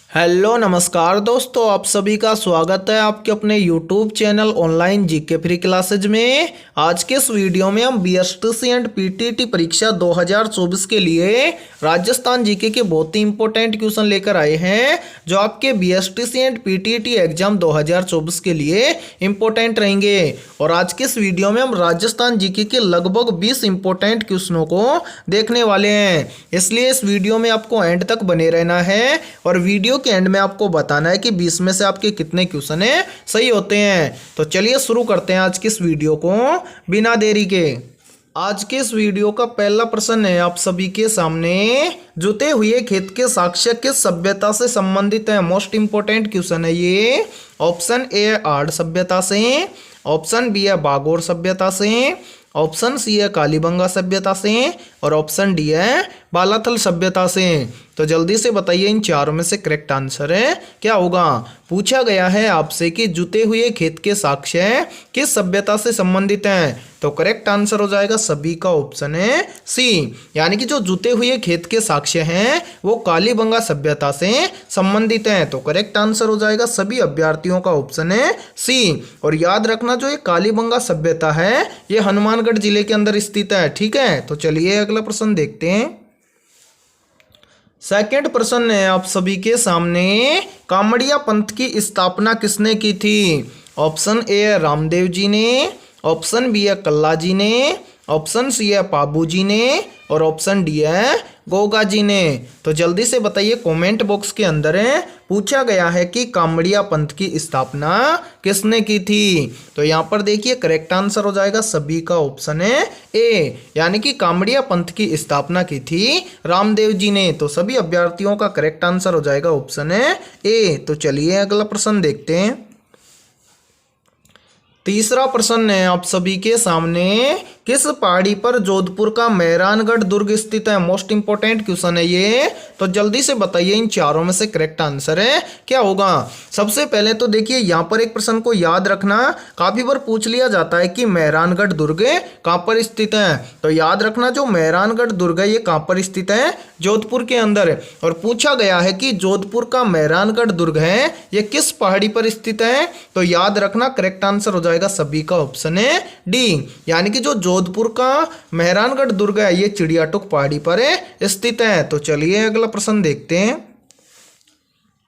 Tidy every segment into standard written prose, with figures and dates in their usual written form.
Hello नमस्कार दोस्तों, आप सभी का स्वागत है आपके अपने YouTube channel online GK free classes में। आज के इस वीडियो में हम बीएसटीसी एंड पीटीटी परीक्षा 2024 के लिए राजस्थान जीके के बहुत ही इंपॉर्टेंट क्वेश्चन लेकर आए हैं, जो आपके बीएसटीसी एंड पीटीटी एग्जाम 2024 के लिए इंपॉर्टेंट रहेंगे। और आज के इस वीडियो में हम राजस्थान जीके के लगभग 20 इंपॉर्टेंट क्वेश्चनों को देखने वाले हैं, इसलिए इस वीडियो में आपको एंड तक बने रहना है। और वीडियो के एंड में आपको बताना है कि 20 में से आपके कितने क्वेश्चन सही होते हैं। तो चलिए शुरू करते हैं आज की इस वीडियो को बिना देरी के। आज के इस वीडियो का पहला प्रश्न है आप सभी के सामने, जुते हुए खेत के साक्ष्य किस सभ्यता से संबंधित है। मोस्ट इंपोर्टेंट क्वेश्चन है ये। ऑप्शन ए है आर्ड सभ्यता से, ऑप्शन बी है बागोर सभ्यता से, ऑप्शन सी है कालीबंगा सभ्यता से, और ऑप्शन डी है बालाथल सभ्यता से। तो जल्दी से बताइए इन चारों में से करेक्ट आंसर है क्या होगा। पूछा गया है आपसे कि जुते हुए खेत के साक्ष्य किस सभ्यता से संबंधित हैं, तो करेक्ट आंसर हो जाएगा सभी का ऑप्शन है सी, यानी कि जो जुते हुए खेत के साक्ष्य हैं वो कालीबंगा सभ्यता से संबंधित हैं। तो करेक्ट आंसर हो जाएगा सभी अभ्यर्थियों का ऑप्शन है सी। और याद रखना जो ये कालीबंगा सभ्यता है ये हनुमानगढ़ जिले के अंदर स्थित है, ठीक है। तो चलिए अगला प्रश्न देखते हैं। सेकंड प्रश्न है आप सभी के सामने, कामड़िया पंथ की स्थापना किसने की थी। ऑप्शन ए है रामदेव जी ने, ऑप्शन बी है कल्ला जी ने, ऑप्शन सी है पाबू जी ने, और ऑप्शन डी है गोगा जी ने। तो जल्दी से बताइए कमेंट बॉक्स के अंदर है। पूछा गया है कि कामड़िया पंथ की स्थापना किसने की थी। तो यहाँ पर देखिए करेक्ट आंसर हो जाएगा सभी का ऑप्शन है ए, यानी कि कामड़िया पंथ की स्थापना की थी रामदेव जी ने। तो सभी अभ्यर्थियों का करेक्ट आंसर हो जाएगा ऑप्शन है ए। तो चलिए अगला प्रश्न देखते हैं। तीसरा प्रश्न है आप सभी के सामने, किस पहाड़ी पर जोधपुर का मेहरानगढ़ दुर्ग स्थित है। मोस्ट इंपोर्टेंट क्वेश्चन है ये। तो जल्दी से बताइए इन चारों में से करेक्ट आंसर है क्या होगा। सबसे पहले तो देखिए यहाँ पर एक प्रश्न को याद रखना, काफी बार पूछ लिया जाता है कि मेहरानगढ़ दुर्ग कहाँ पर स्थित है। तो याद रखना जो मेहरानगढ़ दुर्ग है ये कहाँ पर स्थित है, जोधपुर के अंदर। और पूछा गया है कि जोधपुर का मेहरानगढ़ दुर्ग है ये किस पहाड़ी पर स्थित है। तो याद रखना करेक्ट आंसर हो जाएगा सभी का ऑप्शन है डी, यानी कि जो जोधपुर का मेहरानगढ़ दुर्ग है ये चिड़ियाटुक पहाड़ी पर स्थित है। तो चलिए अगला प्रश्न देखते हैं।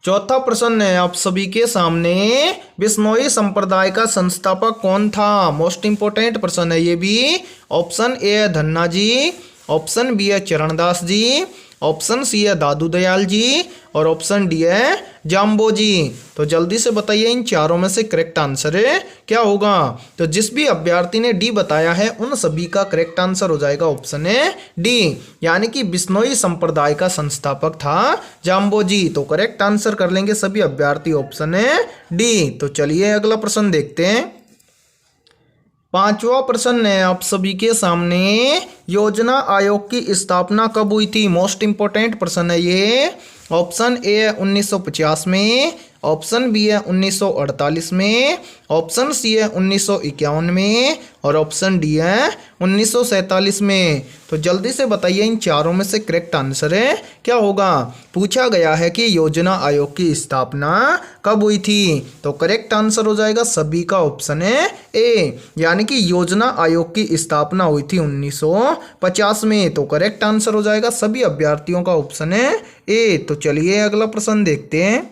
चौथा प्रश्न है आप सभी के सामने, बिश्नोई संप्रदाय का संस्थापक कौन था। मोस्ट इंपोर्टेंट प्रश्न है ये भी। ऑप्शन ए है धन्ना जी, ऑप्शन बी है चरणदास जी, ऑप्शन सी है दादू दयाल जी, और ऑप्शन डी है जाम्बो जी। तो जल्दी से बताइए इन चारों में से करेक्ट आंसर है क्या होगा। तो जिस भी अभ्यर्थी ने डी बताया है उन सभी का करेक्ट आंसर हो जाएगा ऑप्शन है डी, यानी कि बिश्नोई संप्रदाय का संस्थापक था जाम्बो जी। तो करेक्ट आंसर कर लेंगे सभी अभ्यर्थी ऑप्शन है डी। तो चलिए अगला प्रश्न देखते हैं। पांचवा प्रश्न है आप सभी के सामने, योजना आयोग की स्थापना कब हुई थी। मोस्ट इंपोर्टेंट प्रश्न है ये। ऑप्शन ए है 1950 में, ऑप्शन बी है 1948 में, ऑप्शन सी है 1951 में, और ऑप्शन डी है 1947 में। तो जल्दी से बताइए इन चारों में से करेक्ट आंसर है क्या होगा। पूछा गया है कि योजना आयोग की स्थापना कब हुई थी। तो करेक्ट आंसर हो जाएगा सभी का ऑप्शन है ए, यानी कि योजना आयोग की स्थापना हुई थी 1950 में। तो करेक्ट आंसर हो जाएगा सभी अभ्यर्थियों का ऑप्शन है ए। तो चलिए अगला प्रश्न देखते हैं।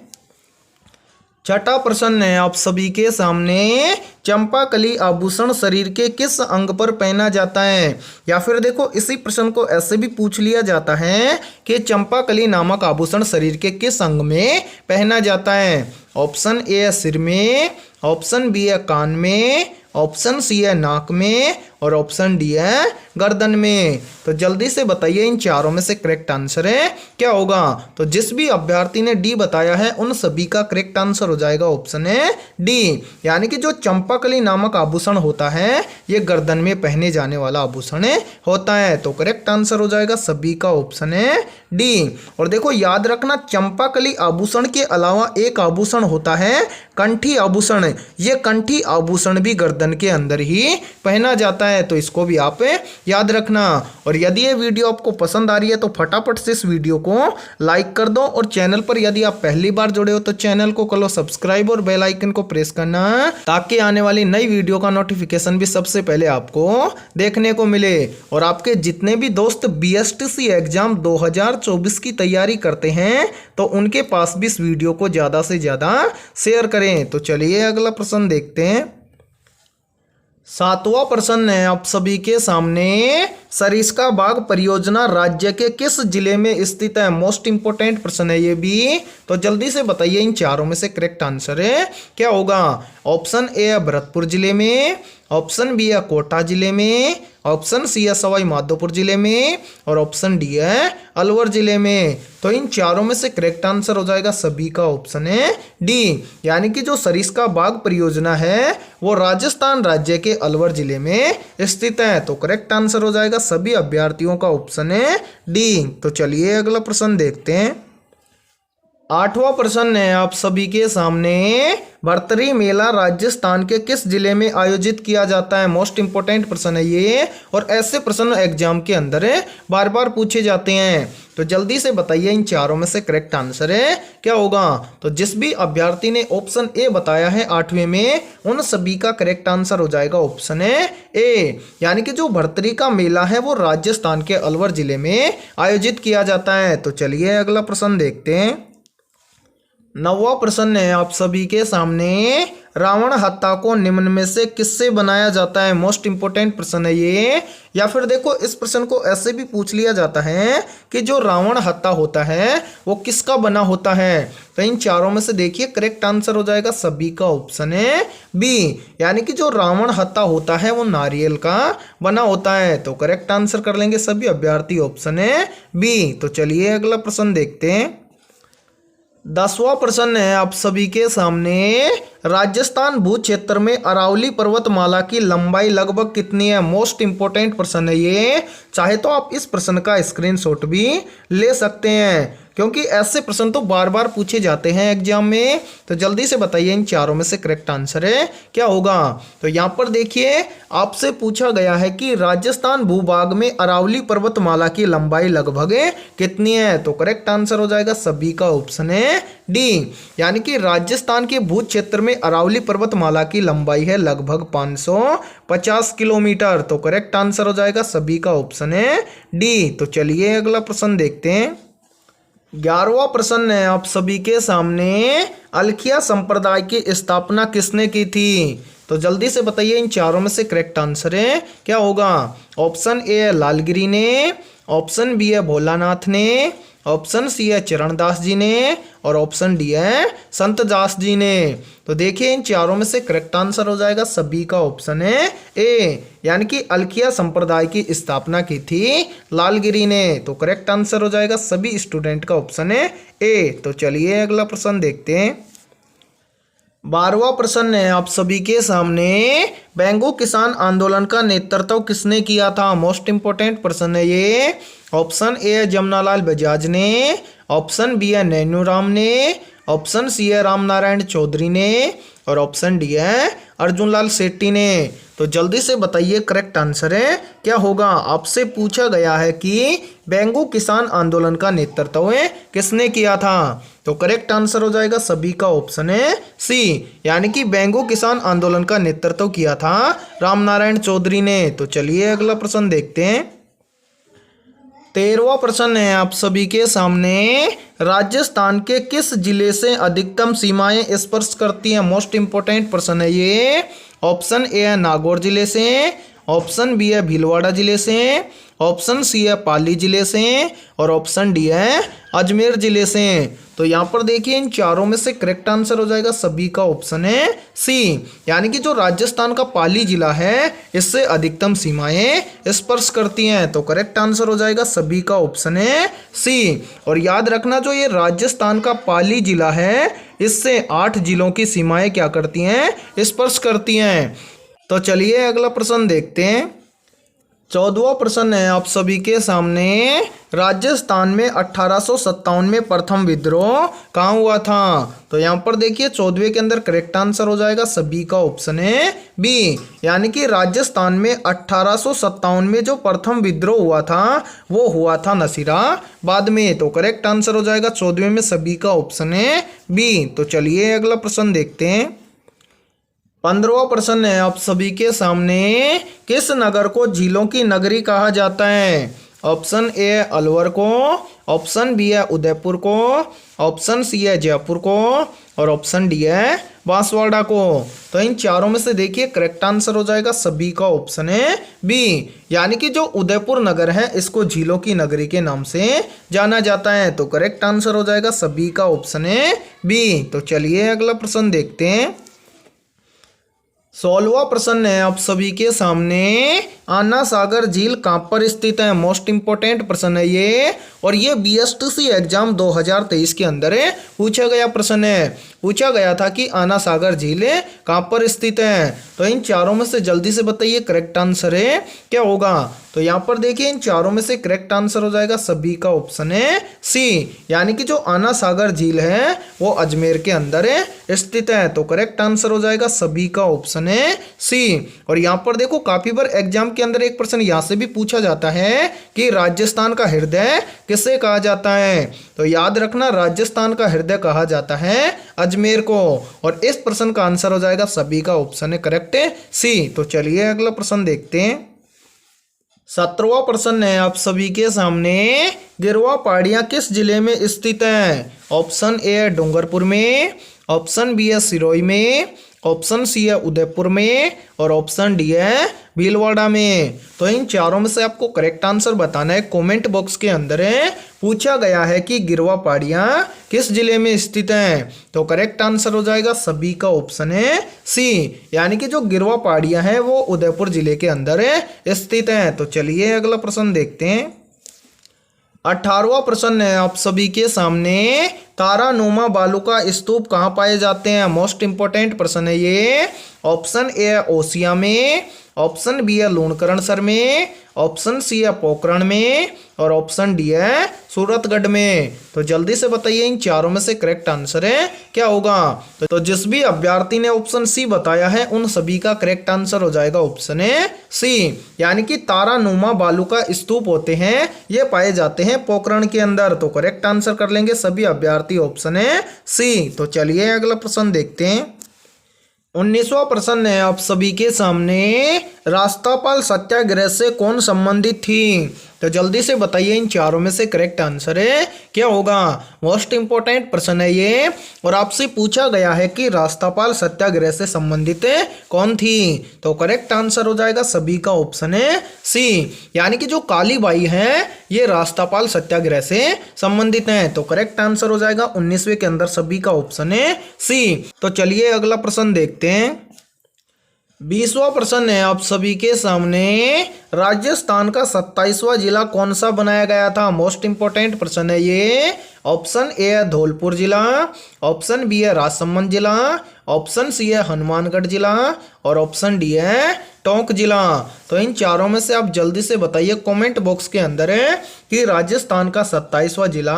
छठा प्रश्न है आप सभी के सामने, चंपाकली आभूषण शरीर के किस अंग पर पहना जाता है। या फिर देखो इसी प्रश्न को ऐसे भी पूछ लिया जाता है कि चंपाकली नामक आभूषण शरीर के किस अंग में पहना जाता है। ऑप्शन ए है सिर में, ऑप्शन बी है कान में, ऑप्शन सी है नाक में, और ऑप्शन डी है गर्दन में। तो जल्दी से बताइए इन चारों में से करेक्ट आंसर है क्या होगा। तो जिस भी अभ्यर्थी ने डी बताया है उन सभी का करेक्ट आंसर हो जाएगा ऑप्शन है डी, यानी कि जो चंपाकली नामक आभूषण होता है ये गर्दन में पहने जाने वाला आभूषण होता है। तो करेक्ट आंसर हो जाएगा सभी का ऑप्शन है डी। और देखो याद रखना चंपाकली आभूषण के अलावा एक आभूषण होता है कंठी आभूषण। ये कंठी आभूषण भी गर्दन के अंदर ही पहना जाता है, तो इसको भी आप याद रखना। और यदि ये वीडियो आपको पसंद आ रही है तो फटाफट से इस वीडियो को लाइक कर दो, और चैनल पर यदि आप पहली बार जुड़े हो तो चैनल को कर लो सब्सक्राइब और बेल आइकन को प्रेस करना, ताकि आने वाली नई वीडियो का नोटिफिकेशन भी सबसे पहले आपको देखने को मिले। और आपके जितने भी दोस्त BSTC एग्जाम 2024 की तैयारी करते हैं तो उनके पास भी इस वीडियो को ज़्यादा से ज़्यादा शेयर करें। तो चलिए अगला प्रश्न देखते हैं। 7वां प्रश्न है आप सभी के सामने, सरिस्का बाग परियोजना राज्य के किस जिले में स्थित है? मोस्ट इंपोर्टेंट प्रश्न है ये भी, तो जल्दी से बताइए इन चारों में से करेक्ट आंसर है क्या होगा। ऑप्शन ए है भरतपुर जिले में, ऑप्शन बी है कोटा जिले में, ऑप्शन सी है सवाई माधोपुर जिले में, और ऑप्शन डी है अलवर जिले में। तो इन चारों में से करेक्ट आंसर हो जाएगा सभी का ऑप्शन है डी, यानी कि जो सरिस्का बाग परियोजना है वो राजस्थान राज्य के अलवर जिले में स्थित है। तो करेक्ट आंसर हो जाएगा सभी अभ्यर्थियों का ऑप्शन है डी। तो चलिए अगला प्रश्न देखते हैं। 8वां प्रश्न है आप सभी के सामने, भर्तरी मेला राजस्थान के किस जिले में आयोजित किया जाता है? मोस्ट इंपोर्टेंट प्रश्न है ये, और ऐसे प्रश्न एग्जाम के अंदर बार बार पूछे जाते हैं। तो जल्दी से बताइए इन चारों में से करेक्ट आंसर है क्या होगा। तो जिस भी अभ्यर्थी ने ऑप्शन ए बताया है 8वें में, उन सभी का करेक्ट आंसर हो जाएगा ऑप्शन है ए, यानी कि जो भर्तरी का मेला है वो राजस्थान के अलवर जिले में आयोजित किया जाता है। तो चलिए अगला प्रश्न देखते हैं। 9वां प्रश्न है आप सभी के सामने, रावण हत्या को निम्न में से किससे बनाया जाता है? मोस्ट इंपोर्टेंट प्रश्न है ये, या फिर देखो इस प्रश्न को ऐसे भी पूछ लिया जाता है कि जो रावण हत्या होता है वो किसका बना होता है? तो इन चारों में से देखिए करेक्ट आंसर हो जाएगा सभी का ऑप्शन है बी, यानी कि जो रावण हत्या होता है वो नारियल का बना होता है। तो करेक्ट आंसर कर लेंगे सभी अभ्यर्थी ऑप्शन है बी। तो चलिए अगला प्रश्न देखते हैं। 10वां प्रश्न है आप सभी के सामने, राजस्थान भू क्षेत्र में अरावली पर्वतमाला की लंबाई लगभग कितनी है? मोस्ट इंपोर्टेंट प्रश्न है ये, चाहे तो आप इस प्रश्न का स्क्रीनशॉट भी ले सकते हैं, क्योंकि ऐसे प्रश्न तो बार बार पूछे जाते हैं एग्जाम में। तो जल्दी से बताइए इन चारों में से करेक्ट आंसर है क्या होगा। तो यहाँ पर देखिए आपसे पूछा गया है कि राजस्थान भूभाग में अरावली पर्वतमाला की लंबाई लगभग कितनी है? तो करेक्ट आंसर हो जाएगा सभी का ऑप्शन है डी, यानी कि राजस्थान के भू क्षेत्र में अरावली पर्वतमाला की लंबाई है लगभग 550 किलोमीटर। तो करेक्ट आंसर हो जाएगा सभी का ऑप्शन है डी। तो चलिए अगला प्रश्न देखते हैं। 11वां प्रश्न है आप सभी के सामने, अलखिया संप्रदाय की स्थापना किसने की थी? तो जल्दी से बताइए इन चारों में से करेक्ट आंसर है क्या होगा। ऑप्शन ए है लालगिरी ने, ऑप्शन बी है भोलानाथ ने, ऑप्शन सी है चरणदास जी ने, और ऑप्शन डी है संत दास जी ने। तो देखिए इन चारों में से करेक्ट आंसर हो जाएगा सभी का ऑप्शन है ए, यानी कि अलखिया संप्रदाय की स्थापना की थी लालगिरी ने। तो करेक्ट आंसर हो जाएगा सभी स्टूडेंट का ऑप्शन है ए। तो चलिए अगला प्रश्न देखते हैं। 12वां प्रश्न है आप सभी के सामने, बैंगो किसान आंदोलन का नेतृत्व किसने किया था? मोस्ट इंपोर्टेंट प्रश्न है ये। ऑप्शन ए है जमनालाल बजाज ने, ऑप्शन बी है नैनूराम ने, ऑप्शन सी है रामनारायण चौधरी ने, और ऑप्शन डी है अर्जुनलाल सेठी ने। तो जल्दी से बताइए करेक्ट आंसर है क्या होगा। आपसे पूछा गया है कि बैंगो किसान आंदोलन का नेतृत्व किसने किया था? तो करेक्ट आंसर हो जाएगा सभी का ऑप्शन है सी, यानी कि बैंगो किसान आंदोलन का नेतृत्व किया था रामनारायण चौधरी ने। तो चलिए अगला प्रश्न देखते हैं। 13वां प्रश्न है आप सभी के सामने, राजस्थान के किस जिले से अधिकतम सीमाएं स्पर्श करती हैं? मोस्ट इंपोर्टेंट प्रश्न है ये। ऑप्शन ए है नागौर जिले से, ऑप्शन बी है भीलवाड़ा जिले से, ऑप्शन सी है पाली जिले से, और ऑप्शन डी है अजमेर जिले से। तो यहाँ पर देखिए इन चारों में से करेक्ट आंसर हो जाएगा सभी का ऑप्शन है सी, यानी कि जो राजस्थान का पाली जिला है इससे अधिकतम सीमाएं स्पर्श करती हैं। तो करेक्ट आंसर हो जाएगा सभी का ऑप्शन है सी। और याद रखना जो ये राजस्थान का पाली जिला है इससे 8 जिलों की सीमाएं क्या करती हैं? स्पर्श करती हैं। तो चलिए अगला प्रश्न देखते हैं। 14वां प्रश्न है आप सभी के सामने, राजस्थान में 1857 में प्रथम विद्रोह कहाँ हुआ था। तो यहाँ पर देखिए 14वें के अंदर करेक्ट आंसर हो जाएगा सभी का ऑप्शन है बी, यानी कि राजस्थान में 1857 में जो प्रथम विद्रोह हुआ था वो हुआ था नसीराबाद में। तो करेक्ट आंसर हो जाएगा 14वें में सभी का ऑप्शन है बी। तो चलिए अगला प्रश्न देखते हैं। 15वां प्रश्न है आप सभी के सामने, किस नगर को झीलों की नगरी कहा जाता है। ऑप्शन ए है अलवर को, ऑप्शन बी है उदयपुर को, ऑप्शन सी है जयपुर को और ऑप्शन डी है बांसवाड़ा को। तो इन चारों में से देखिए करेक्ट आंसर हो जाएगा सभी का ऑप्शन है बी, यानी कि जो उदयपुर नगर है इसको झीलों की नगरी के नाम से जाना जाता है। तो करेक्ट आंसर हो जाएगा सभी का ऑप्शन है बी। तो चलिए अगला प्रश्न देखते हैं। 16वां प्रश्न है आप सभी के सामने, आना सागर झील कहाँ पर स्थित है। मोस्ट इंपोर्टेंट प्रश्न है ये, और ये बीएसटीसी एग्जाम 2023 के अंदर पूछा गया प्रश्न है। पूछा गया था कि आना सागर झील कहाँ पर स्थित है। तो इन चारों में से जल्दी से बताइए करेक्ट आंसर है क्या होगा। तो यहाँ पर देखिए इन चारों में से करेक्ट आंसर हो जाएगा सभी का ऑप्शन है सी, यानी कि जो आना सागर झील है वो अजमेर के अंदर स्थित है। तो करेक्ट आंसर हो जाएगा सभी का ऑप्शन है सी। और यहाँ पर देखो काफी बार एग्जाम के अंदर एक प्रश्न यहाँ से भी पूछा जाता है कि राजस्थान का हृदय किसे कहा जाता है। तो याद रखना राजस्थान का हृदय कहा जाता है अजमेर को, और इस प्रश्न का आंसर हो जाएगा सभी का ऑप्शन है करेक्ट सी। तो चलिए अगला प्रश्न देखते हैं। 17वां प्रश्न है आप सभी के सामने, गिरवा पहाड़ियाँ किस जिले में स्थित हैं। ऑप्शन ए है डूंगरपुर में, ऑप्शन बी है सिरोही में, ऑप्शन सी है उदयपुर में और ऑप्शन डी है भीलवाड़ा में। तो इन चारों में से आपको करेक्ट आंसर बताना है। कमेंट बॉक्स के अंदर पूछा गया है कि गिरवा पहाड़ियाँ किस जिले में स्थित हैं। तो करेक्ट आंसर हो जाएगा सभी का ऑप्शन है सी, यानी कि जो गिरवा पहाड़ियाँ हैं वो उदयपुर जिले के अंदर स्थित हैं। तो चलिए अगला प्रश्न देखते हैं। 18वां प्रश्न है आप सभी के सामने, तारानुमा बालू का स्तूप कहाँ पाए जाते हैं। मोस्ट इंपोर्टेंट प्रश्न है ये। ऑप्शन ए है ओसिया में, ऑप्शन बी है लूणकरणसर में, ऑप्शन सी है पोखरण में और ऑप्शन डी है सूरतगढ़ में। तो जल्दी से बताइए इन चारों में से करेक्ट आंसर है क्या होगा। तो जिस भी अभ्यर्थी ने ऑप्शन सी बताया है उन सभी का करेक्ट आंसर हो जाएगा ऑप्शन है सी, यानी कि तारानुमा बालू का स्तूप होते हैं ये पाए जाते हैं पोखरण के अंदर। तो करेक्ट आंसर कर लेंगे सभी अभ्यर्थी ऑप्शन है सी। तो चलिए अगला प्रश्न देखते हैं। 19वां प्रश्न है आप सभी के सामने, राष्ट्रपाल सत्याग्रह से कौन संबंधित थी। तो जल्दी से बताइए इन चारों में से करेक्ट आंसर है क्या होगा। मोस्ट इंपोर्टेंट प्रश्न है ये, और आपसे पूछा गया है कि राष्ट्रपाल सत्याग्रह से संबंधित कौन थी। तो करेक्ट आंसर हो जाएगा सभी का ऑप्शन है सी, यानी कि जो कालीबाई है ये राष्ट्रपाल सत्याग्रह से संबंधित हैं। तो करेक्ट आंसर हो जाएगा 19वें के अंदर सभी का ऑप्शन है सी। तो चलिए अगला प्रश्न देखते हैं। 20वां प्रश्न है आप सभी के सामने, राजस्थान का 27वां जिला कौन सा बनाया गया था। मोस्ट इंपोर्टेंट प्रश्न है ये। ऑप्शन ए है धौलपुर जिला, ऑप्शन बी है राजसमंद जिला, ऑप्शन सी है हनुमानगढ़ जिला और ऑप्शन डी है टोंक जिला। तो इन चारों में से आप जल्दी से बताइए कमेंट बॉक्स के अंदर कि राजस्थान का 27वां जिला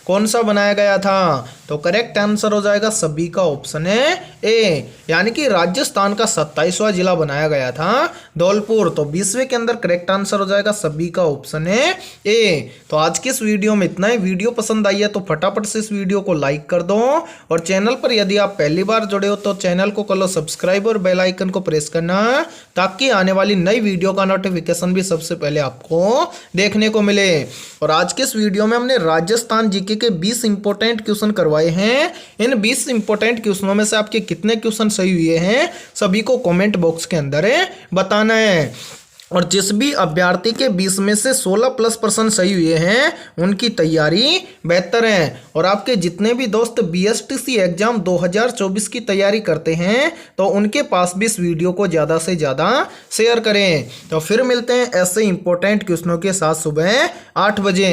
कौन सा बनाया गया था। तो करेक्ट आंसर हो जाएगा सभी का ऑप्शन है ए, यानी कि राजस्थान का 27वां जिला बनाया गया था धौलपुर। तो 20वें के अंदर करेक्ट आंसर हो जाएगा सभी का ऑप्शन है ए। तो आज की इस वीडियो में इतना ही। वीडियो पसंद आई है तो फटाफट से इस वीडियो को लाइक कर दो, और चैनल पर यदि आप पहली बार जुड़े हो तो चैनल को कर लो सब्सक्राइब और बेल आइकन को प्रेस करना, ताकि आने वाली नई वीडियो का नोटिफिकेशन भी सबसे पहले आपको देखने को मिले। और आज के इस वीडियो में हमने राजस्थान जीके के 20 इंपॉर्टेंट क्वेश्चन करवाए हैं। इन 20 इंपॉर्टेंट क्वेश्चनों में से आपके कितने क्वेश्चन सही हुए हैं सभी को कमेंट बॉक्स के अंदर बताना है। और जिस भी अभ्यर्थी के 20 में से 16+ % सही हुए हैं उनकी तैयारी बेहतर है। और आपके जितने भी दोस्त बीएसटीसी एग्जाम 2024 की तैयारी करते हैं तो उनके पास भी इस वीडियो को ज़्यादा से ज़्यादा शेयर करें। तो फिर मिलते हैं ऐसे इंपॉर्टेंट क्वेश्चनों के साथ सुबह 8 बजे।